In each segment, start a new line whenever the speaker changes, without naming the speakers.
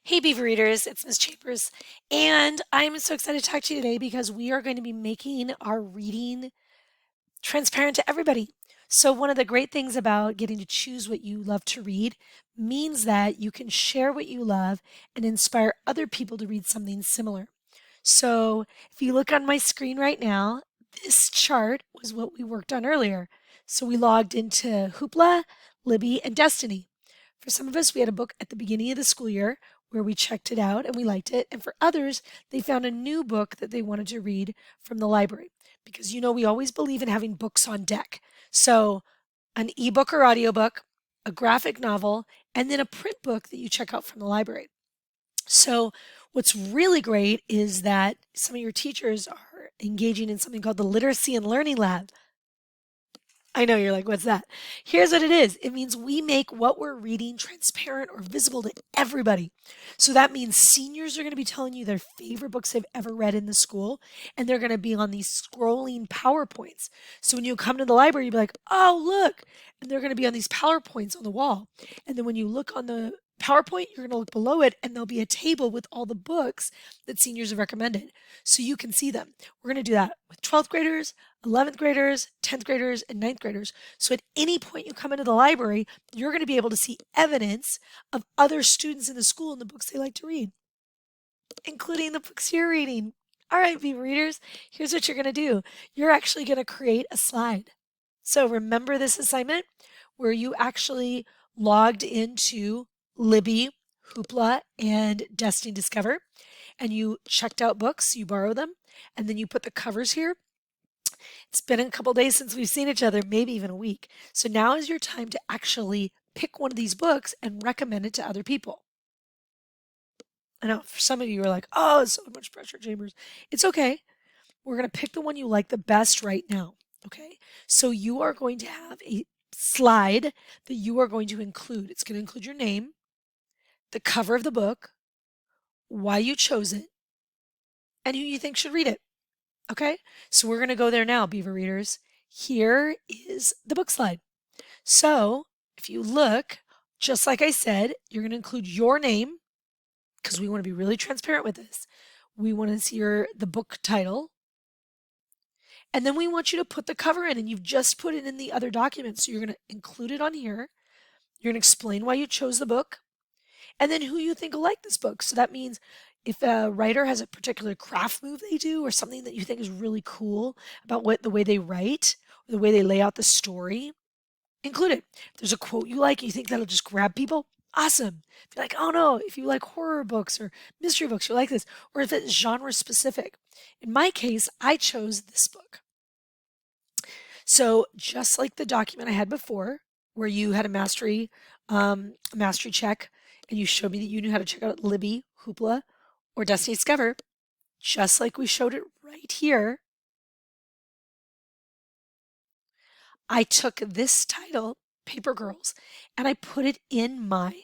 Hey Beaver Readers, it's Miss Chambers, and I'm so excited to talk to you today because we are going to be making our reading transparent to everybody. So one of the great things about getting to choose what you love to read means that you can share what you love and inspire other people to read something similar. So if you look on my screen right now, this chart was what we worked on earlier. So we logged into Hoopla, Libby, and Destiny. For some of us, we had a book at the beginning of the school year where we checked it out and we liked it. And for others, they found a new book that they wanted to read from the library. Because we always believe in having books on deck. So an ebook or audiobook, a graphic novel, and then a print book that you check out from the library. So what's really great is that some of your teachers are engaging in something called the Literacy and Learning Lab. I know you're like, what's that? Here's what it is. It means we make what we're reading transparent or visible to everybody. So that means seniors are going to be telling you their favorite books they've ever read in the school, and they're going to be on these scrolling PowerPoints. So when you come to the library, you'll be like, oh, look. And they're going to be on these PowerPoints on the wall. And then when you look on the PowerPoint, you're going to look below it, and there'll be a table with all the books that seniors have recommended. So you can see them. We're going to do that with 12th graders, 11th graders, 10th graders, and 9th graders. So at any point you come into the library, you're going to be able to see evidence of other students in the school and the books they like to read, including the books you're reading. All right, Beaver Readers, here's what you're going to do. You're actually going to create a slide. So remember this assignment where you actually logged into Libby, Hoopla, and Destiny Discover, and you checked out books, you borrow them, and then you put the covers here. It's been a couple days since we've seen each other, maybe even a week. So now is your time to actually pick one of these books and recommend it to other people. I know for some of you are like, oh, it's so much pressure, Chambers. It's okay. We're going to pick the one you like the best right now. Okay. So you are going to have a slide that you are going to include. It's going to include your name, the cover of the book, why you chose it, and who you think should read it. Okay. So we're going to go there now, Beaver Readers. Here is the book slide. So if you look, just like I said, you're going to include your name because we want to be really transparent with this. We want to see the book title. And then we want you to put the cover in, and you've just put it in the other document. So you're going to include it on here. You're going to explain why you chose the book and then who you think will like this book. So that means if a writer has a particular craft move they do or something that you think is really cool about the way they write or the way they lay out the story, include it. If there's a quote you like, you think that'll just grab people, awesome. If you're like, oh no, if you like horror books or mystery books, you like this, or if it's genre specific. In my case, I chose this book. So just like the document I had before, where you had a mastery check, and you showed me that you knew how to check out Libby, Hoopla, or Destiny Discover, just like we showed it right here, I took this title, Paper Girls, and I put it in my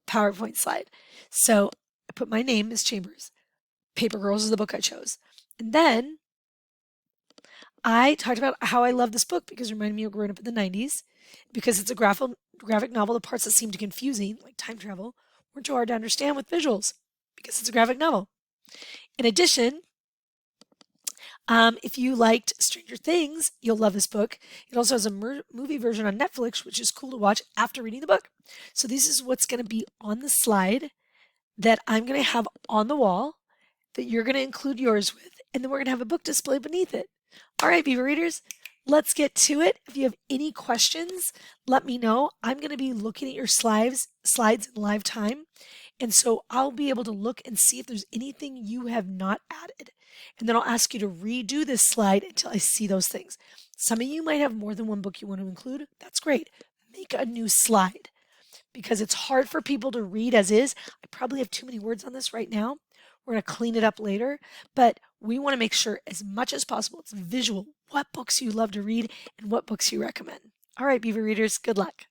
PowerPoint slide. So I put my name, Miss Chambers. Paper Girls is the book I chose. And then I talked about how I love this book because it reminded me of growing up in the 90s. Because it's a graphic novel, the parts that seemed confusing, like time travel, weren't too hard to understand with visuals because it's a graphic novel. In addition, if you liked Stranger Things, you'll love this book. It also has a movie version on Netflix, which is cool to watch after reading the book. So this is what's going to be on the slide that I'm going to have on the wall that you're going to include yours with. And then we're going to have a book display beneath it. All right, Beaver Readers, let's get to it. If you have any questions, let me know. I'm going to be looking at your slides in live time. And so I'll be able to look and see if there's anything you have not added. And then I'll ask you to redo this slide until I see those things. Some of you might have more than one book you want to include. That's great. Make a new slide because it's hard for people to read as is. I probably have too many words on this right now. We're going to clean it up later, but we want to make sure as much as possible it's visual what books you love to read and what books you recommend. All right, Beaver Readers, good luck.